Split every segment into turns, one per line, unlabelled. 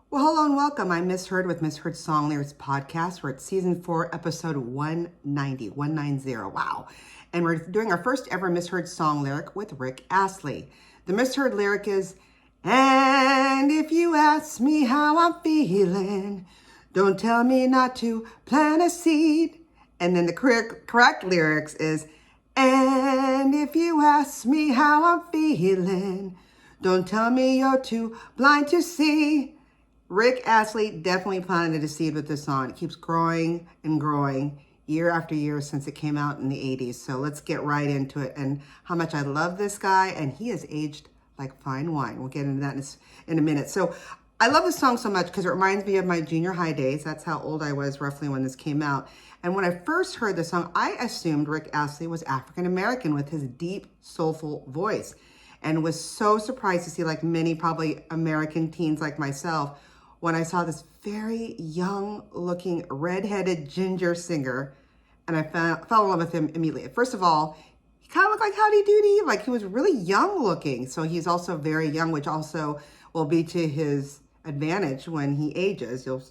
Well, hello and welcome. I'm Miss Heard with Miss Heard Song Lyrics Podcast. We're at season 4, episode 190. Wow. And we're doing our first ever Miss Heard song lyric with Rick Astley. The Miss Heard lyric is, and if you ask me how I'm feeling, don't tell me not to plant a seed. And then the correct lyrics is, and if you ask me how I'm feeling, don't tell me you're too blind to see. Rick Astley definitely planted a seed with this song. It keeps growing and growing year after year since it came out in the 80s. So let's get right into it and how much I love this guy. And he has aged like fine wine. We'll get into that in a minute. So I love this song so much because it reminds me of my junior high days. That's how old I was roughly when this came out. And when I first heard the song, I assumed Rick Astley was African American with his deep, soulful voice, and was so surprised to see, like many probably American teens like myself, when I saw this very young looking redheaded ginger singer, and I fell in love with him immediately. First of all, he kind of looked like Howdy Doody, like he was really young looking. So he's also very young, which also will be to his advantage when he ages. You'll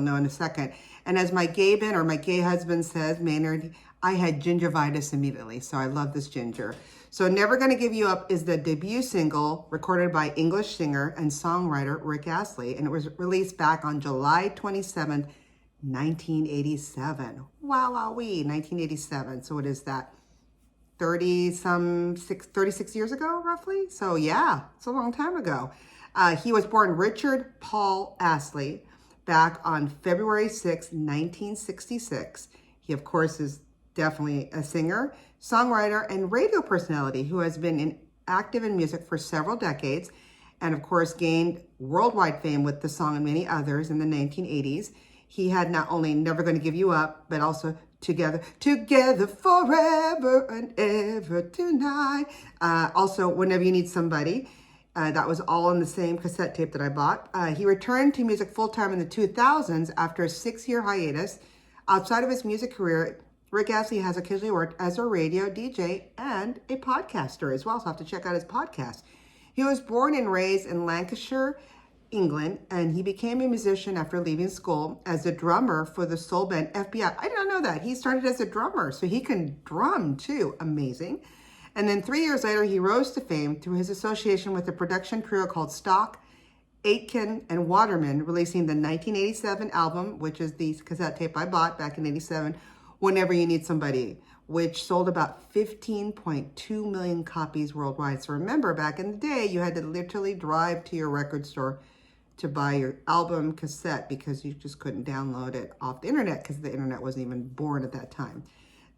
know in a second. And as my gay husband says, Maynard, I had gingivitis immediately. So I love this ginger. So Never Gonna Give You Up is the debut single recorded by English singer and songwriter Rick Astley. And it was released back on July 27th, 1987. Wowee, 1987. So what is that? 36 years ago, roughly? So yeah, it's a long time ago. He was born Richard Paul Astley back on February 6, 1966. He, of course, is definitely a singer, songwriter, and radio personality who has been active in music for several decades and, of course, gained worldwide fame with the song and many others in the 1980s. He had not only Never Gonna Give You Up, but also Together Forever and Ever Tonight. Also, Whenever You Need Somebody. That was all on the same cassette tape that I bought. He returned to music full-time in the 2000s after a 6-year hiatus. Outside of his music career, Rick Astley has occasionally worked as a radio DJ and a podcaster as well, so I have to check out his podcast. He was born and raised in Lancashire, England, and he became a musician after leaving school as a drummer for the soul band FBI. I did not know that. He started as a drummer, so he can drum too. Amazing. And then 3 years later, he rose to fame through his association with a production trio called Stock, Aitken, and Waterman, releasing the 1987 album, which is the cassette tape I bought back in 87, Whenever You Need Somebody, which sold about 15.2 million copies worldwide. So remember, back in the day, you had to literally drive to your record store to buy your album cassette because you just couldn't download it off the internet because the internet wasn't even born at that time.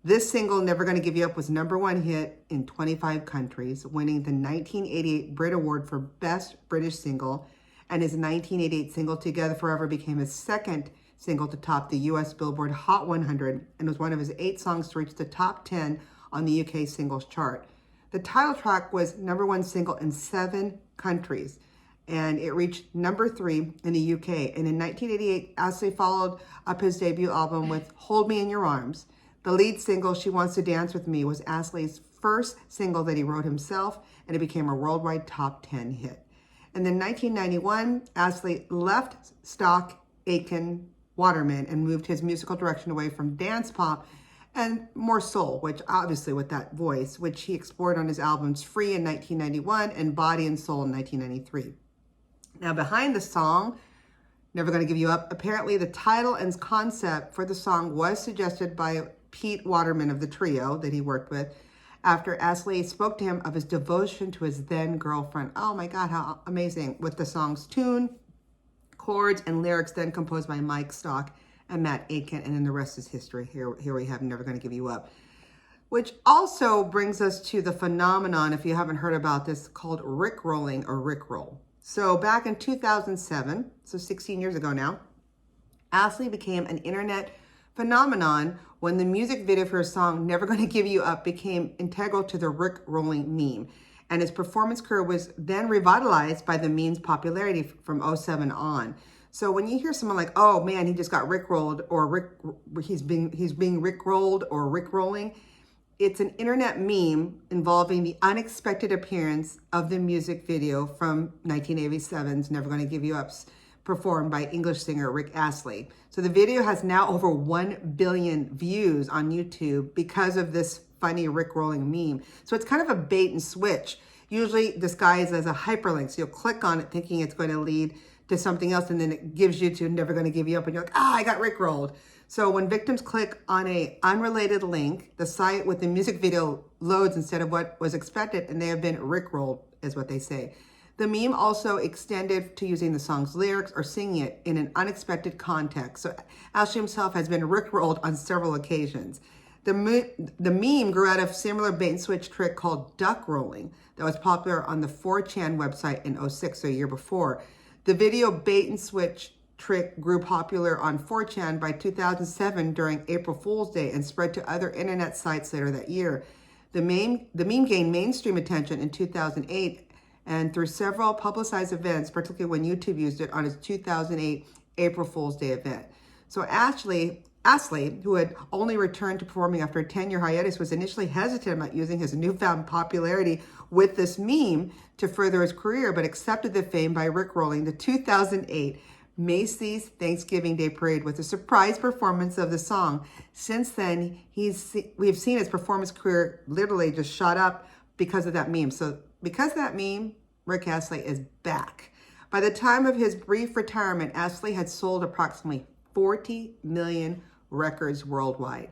This single, Never Gonna Give You Up, was #1 hit in 25 countries, winning the 1988 Brit Award for Best British Single, and his 1988 single, Together Forever, became his second single to top the US Billboard Hot 100 and was one of his 8 songs to reach the top 10 on the UK singles chart. The title track was #1 single in 7 countries, and it reached #3 in the UK. And in 1988, Astley followed up his debut album with Hold Me in Your Arms. The lead single, She Wants to Dance With Me, was Astley's first single that he wrote himself, and it became a worldwide top 10 hit. And then 1991, Astley left Stock, Aitken, Waterman and moved his musical direction away from dance pop and more soul, which obviously with that voice, which he explored on his albums Free in 1991 and Body and Soul in 1993. Now, behind the song, Never Gonna Give You Up, apparently the title and concept for the song was suggested by Pete Waterman of the trio that he worked with after Astley spoke to him of his devotion to his then girlfriend. Oh my God, how amazing. With the song's tune, chords, and lyrics then composed by Mike Stock and Matt Aitken, and then the rest is history. Here we have Never Gonna Give You Up, which also brings us to the phenomenon, if you haven't heard about this, called Rickrolling or Rickroll. So back in 2007, so 16 years ago now, Astley became an internet phenomenon when the music video for his song Never Gonna Give You Up became integral to the Rickrolling meme. And his performance career was then revitalized by the meme's popularity from 2007 on. So when you hear someone like, oh man, he just got Rickrolled, or he's being Rickrolled or Rickrolling, it's an internet meme involving the unexpected appearance of the music video from 1987's Never Gonna Give You Up's performed by English singer Rick Astley. So the video has now over 1 billion views on YouTube because of this funny Rick-rolling meme. So it's kind of a bait and switch, usually disguised as a hyperlink. So you'll click on it thinking it's going to lead to something else, and then it gives you to Never Gonna Give You Up, and you're like, I got Rick-rolled. So when victims click on a unrelated link, the site with the music video loads instead of what was expected, and they have been Rick-rolled, is what they say. The meme also extended to using the song's lyrics or singing it in an unexpected context. So Ashley himself has been Rick-rolled on several occasions. The meme grew out of similar bait and switch trick called duck rolling that was popular on the 4chan website in 2006, so a year before. The video bait and switch trick grew popular on 4chan by 2007 during April Fool's Day and spread to other internet sites later that year. The meme gained mainstream attention in 2008 and through several publicized events, particularly when YouTube used it on its 2008 April Fool's Day event. So Astley, who had only returned to performing after a 10-year hiatus, was initially hesitant about using his newfound popularity with this meme to further his career, but accepted the fame by rickrolling the 2008 Macy's Thanksgiving Day Parade with a surprise performance of the song. Since then, we've seen his performance career literally just shot up because of that meme. So because of that meme, Rick Astley is back. By the time of his brief retirement, Astley had sold approximately 40 million records worldwide.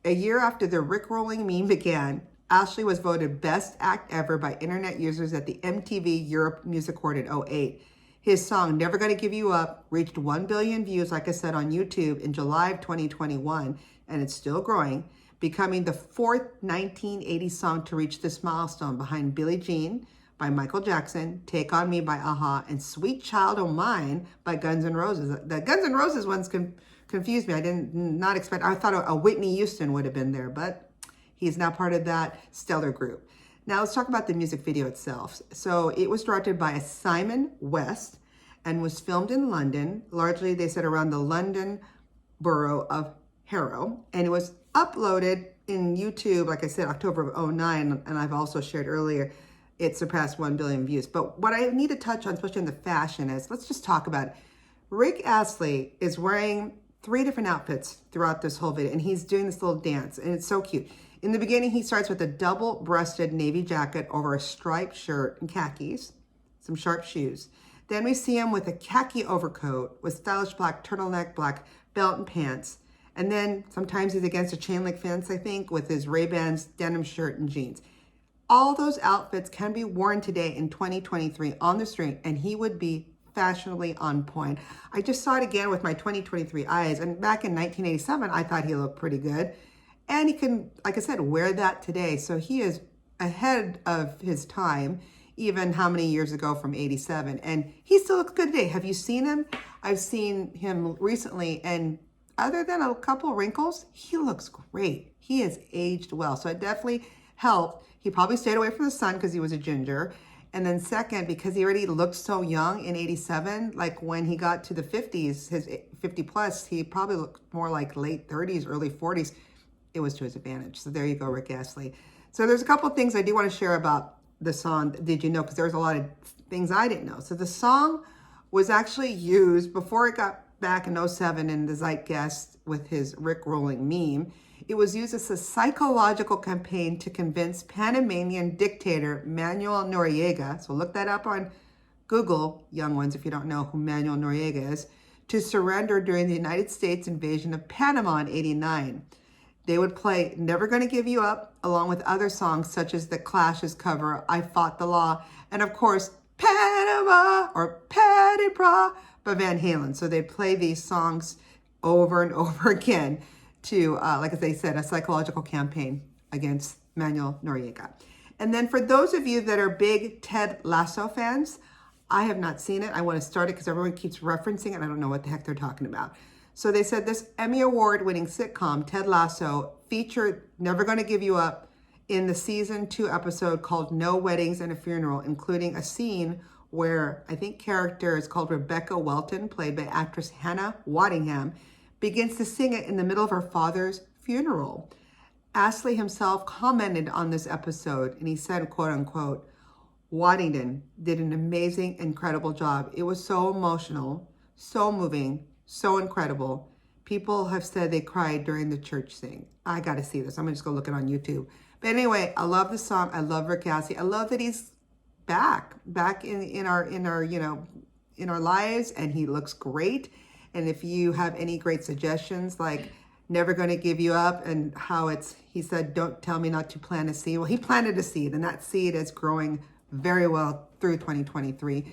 A year after the Rick-rolling meme began, Astley was voted Best Act Ever by internet users at the MTV Europe Music Award in 2008. His song, Never Gonna Give You Up, reached 1 billion views, like I said, on YouTube in July of 2021, and it's still growing, becoming the fourth 1980 song to reach this milestone behind Billie Jean by Michael Jackson, Take On Me by a-ha, and Sweet Child O' Mine by Guns N' Roses. The Guns N' Roses ones confused me. I did not expect, I thought a Whitney Houston would have been there, but he's now part of that stellar group. Now let's talk about the music video itself. So it was directed by Simon West and was filmed in London, largely they said around the London borough of Harrow, and it was uploaded in YouTube, like I said, October of 2009, and I've also shared earlier, it surpassed 1 billion views. But what I need to touch on, especially in the fashion, is let's just talk about it. Rick Astley is wearing 3 different outfits throughout this whole video, and he's doing this little dance, and it's so cute. In the beginning, he starts with a double-breasted navy jacket over a striped shirt and khakis, some sharp shoes. Then we see him with a khaki overcoat with stylish black turtleneck, black belt and pants. And then sometimes he's against a chain link fence, I think, with his Ray-Bans denim shirt and jeans. All those outfits can be worn today in 2023 on the street, and he would be fashionably on point. I just saw it again with my 2023 eyes, and back in 1987, I thought he looked pretty good. And he can, like I said, wear that today. So he is ahead of his time, even how many years ago from 87. And he still looks good today. Have you seen him? I've seen him recently, and other than a couple wrinkles, he looks great. He has aged well. So it definitely helped. He probably stayed away from the sun because he was a ginger. And then second, because he already looked so young in 87, like when he got to the 50s, his 50 plus, he probably looked more like late 30s, early 40s. It was to his advantage. So there you go, Rick Astley. So there's a couple of things I do want to share about the song. Did you know? Because there's a lot of things I didn't know. So the song was actually used before it got back in 2007 in the Zeitgeist with his Rick-rolling meme. It was used as a psychological campaign to convince Panamanian dictator Manuel Noriega, so look that up on Google, young ones, if you don't know who Manuel Noriega is, to surrender during the United States invasion of Panama in '89. They would play Never Gonna Give You Up, along with other songs such as the Clash's cover, I Fought the Law, and of course, Panama or Patty Pra by Van Halen. So they play these songs over and over again to, like they said, a psychological campaign against Manuel Noriega. And then for those of you that are big Ted Lasso fans, I have not seen it. I want to start it because everyone keeps referencing it. I don't know what the heck they're talking about. So they said this Emmy Award-winning sitcom, Ted Lasso, featured Never Gonna Give You Up in the season 2 episode called No Weddings and a Funeral, including a scene where I think character is called Rebecca Welton, played by actress Hannah Waddingham, begins to sing it in the middle of her father's funeral. Astley himself commented on this episode, and he said, quote unquote, Waddington did an amazing, incredible job. It was so emotional, So moving, so incredible. People have said they cried during the church sing. I got to see this. I'm going to just go look it on YouTube. But anyway, I love the song. I love Rick Astley. I love that he's back in our in our lives, and he looks great. And if you have any great suggestions, like never going to give you up, and how he said, don't tell me not to plant a seed. Well, he planted a seed, and that seed is growing very well through 2023.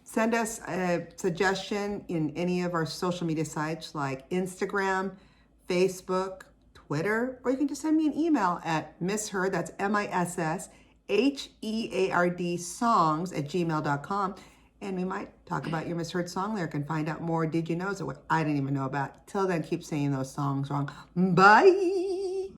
Send us a suggestion in any of our social media sites like Instagram, Facebook, Twitter, or you can just send me an email at misheard, that's MISSHEARD songs@gmail.com. And we might talk about your misheard song lyric and find out more did you knows or what I didn't even know about. Till then, keep saying those songs wrong. Bye.